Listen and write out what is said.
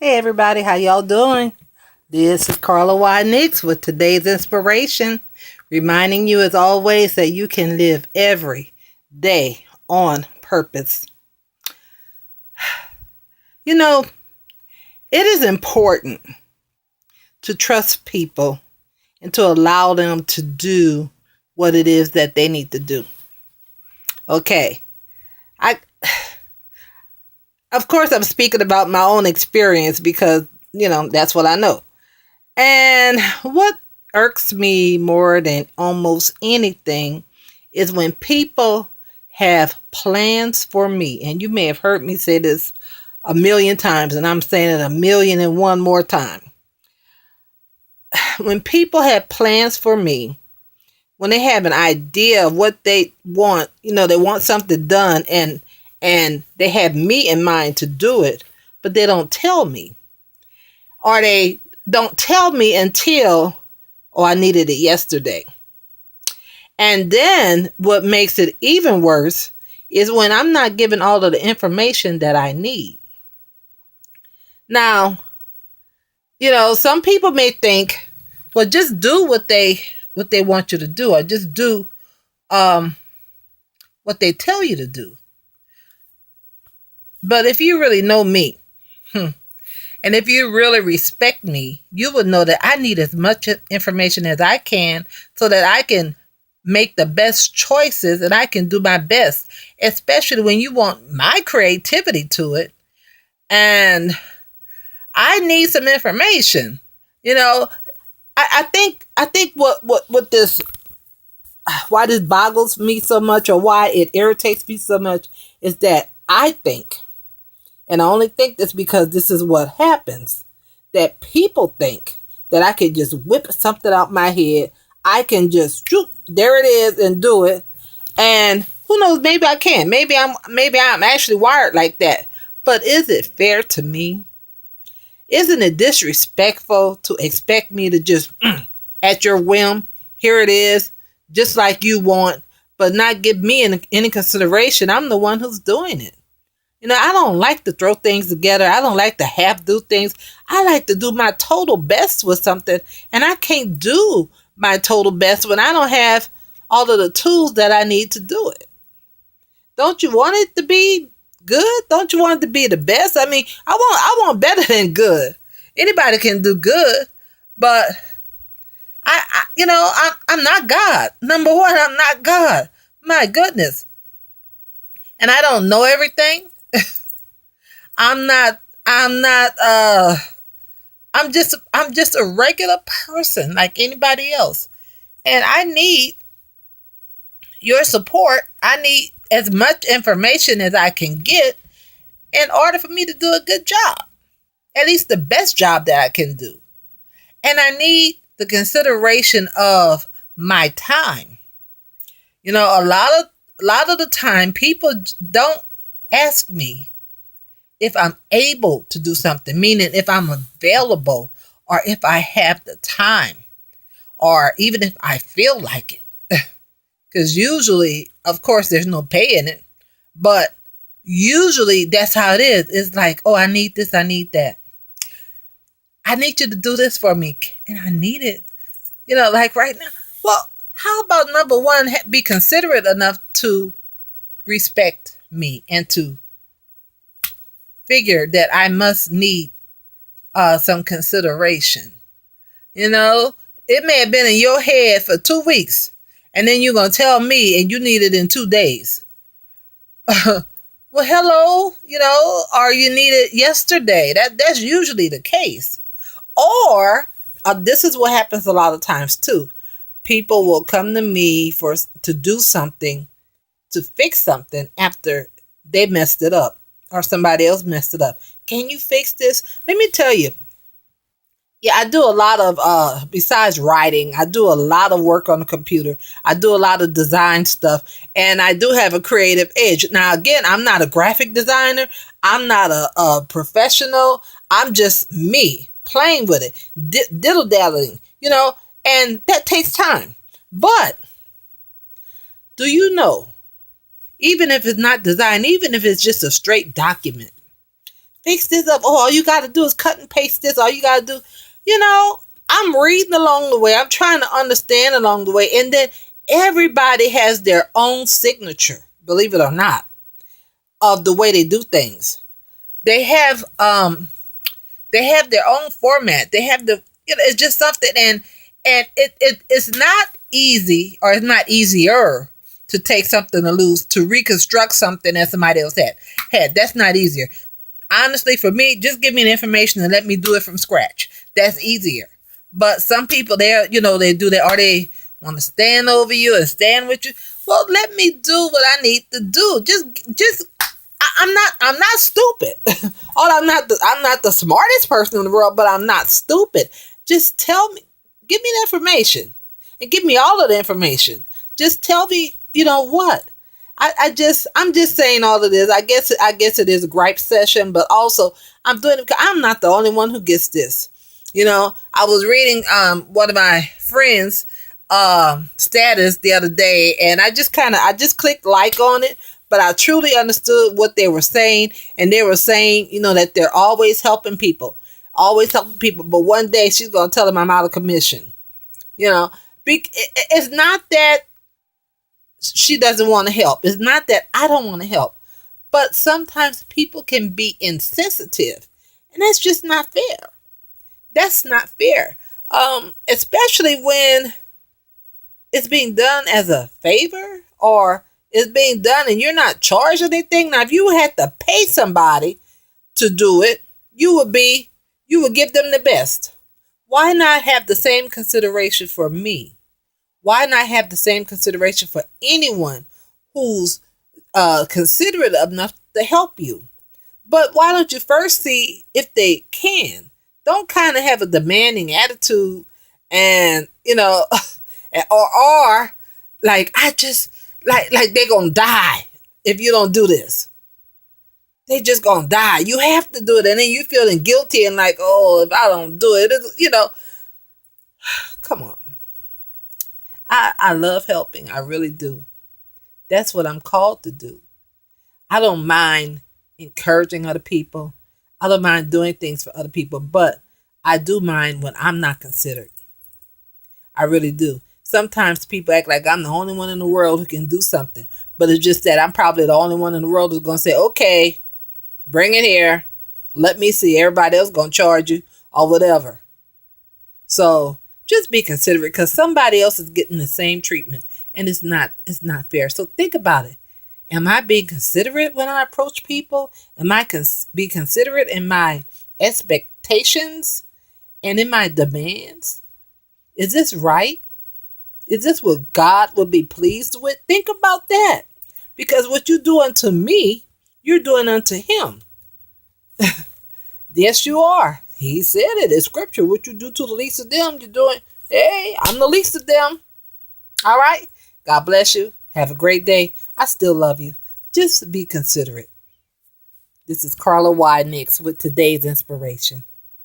Hey everybody, how y'all doing? This is Carla Nix with today's inspiration, reminding you as always that you can live every day on purpose. You know, it is important to trust people and to allow them to do what it is that they need to do. Okay. I of course I'm speaking about my own experience because, that's what I know. And what irks me more than almost anything is when people have plans for me. And you may have heard me say this a million times, and I'm saying it a million and one more time. When people have plans for me, when they have an idea of what they want, they want something done and they have me in mind to do it, but they don't tell me. Or they don't tell me until, oh, I needed it yesterday. And then what makes it even worse is when I'm not given all of the information that I need. Now, some people may think, well, just do what they want you to do, or just do what they tell you to do. But if you really know me, and if you really respect me, you would know that I need as much information as I can so that I can make the best choices and I can do my best, especially when you want my creativity to it. And I need some information. I think what this, why this boggles me so much, or why it irritates me so much, is that I think, and I only think this because this is what happens, that people think that I can just whip something out my head. I can just, there it is, and do it. And who knows, maybe I can. Maybe I'm actually wired like that. But is it fair to me? Isn't it disrespectful to expect me to just, at your whim, here it is, just like you want, but not give me any consideration? I'm the one who's doing it. I don't like to throw things together. I don't like to half do things. I like to do my total best with something, and I can't do my total best when I don't have all of the tools that I need to do it. Don't you want it to be good? Don't you want it to be the best? I mean, I want better than good. Anybody can do good, but I'm not God. Number one, I'm not God. My goodness. And I don't know everything. I'm just a regular person like anybody else. And I need your support. I need as much information as I can get in order for me to do a good job. At least the best job that I can do. And I need the consideration of my time. A lot of the time people don't ask me if I'm able to do something, meaning if I'm available, or if I have the time, or even if I feel like it. Because usually, of course, there's no pay in it, but usually that's how it is. It's like, oh, I need this, I need that. I need you to do this for me, and I need it, like right now. Well, how about number one, be considerate enough to respect me and to figure that I must need some consideration. It may have been in your head for 2 weeks, and then you're going to tell me and you need it in 2 days. Well, hello, or you need it yesterday. That's usually the case. Or this is what happens a lot of times too. People will come to me to do something, to fix something after they messed it up or somebody else messed it up. Can you fix this? Let me tell you. Yeah, I do a lot of, besides writing, I do a lot of work on the computer. I do a lot of design stuff, and I do have a creative edge. Now, again, I'm not a graphic designer. I'm not a professional. I'm just me playing with it, diddle-daddling, and that takes time. But do you know, even if it's not design, even if it's just a straight document, fix this up. Oh, all you got to do is cut and paste this. All you got to do, I'm reading along the way. I'm trying to understand along the way. And then everybody has their own signature, believe it or not, of the way they do things. They have their own format. They have it's just something, and it's not easy, or it's not easier to take something to lose, to reconstruct something that somebody else had. That's not easier. Honestly, for me, just give me the information and let me do it from scratch. That's easier. But some people, they do that, or they want to stand over you and stand with you. Well, let me do what I need to do. I'm not stupid. I'm not the smartest person in the world, but I'm not stupid. Just tell me, give me the information, and give me all of the information. Just tell me, what. I'm just saying all of this. I guess it is a gripe session, but also I'm doing it because I'm not the only one who gets this. I was reading one of my friends' status the other day, and I just clicked like on it, but I truly understood what they were saying, and they were saying, that they're always helping people. But one day she's gonna tell them I'm out of commission. It's not that she doesn't want to help. It's not that I don't want to help. But sometimes people can be insensitive, and that's just not fair. That's not fair. Especially when it's being done as a favor, or it's being done and you're not charged anything. Now, if you had to pay somebody to do it, you would give them the best. Why not have the same consideration for me? Why not have the same consideration for anyone who's considerate enough to help you? But why don't you first see if they can? Don't kind of have a demanding attitude, and or like I just like they're gonna die if you don't do this. They just gonna die. You have to do it, and then you feeling guilty and like, oh, if I don't do it, come on. I love helping. I really do. That's what I'm called to do. I don't mind encouraging other people. I don't mind doing things for other people, but I do mind when I'm not considered. I really do. Sometimes people act like I'm the only one in the world who can do something, but it's just that I'm probably the only one in the world who's going to say, okay, bring it here. Let me see. Everybody else going to charge you or whatever. So just be considerate, because somebody else is getting the same treatment, and it's not fair. So think about it. Am I being considerate when I approach people? Am I be considerate in my expectations and in my demands? Is this right? Is this what God would be pleased with? Think about that. Because what you do unto me, you're doing unto him. Yes, you are. He said it in scripture. What you do to the least of them, you're doing. Hey, I'm the least of them. All right. God bless you. Have a great day. I still love you. Just be considerate. This is Carla Nix with today's inspiration.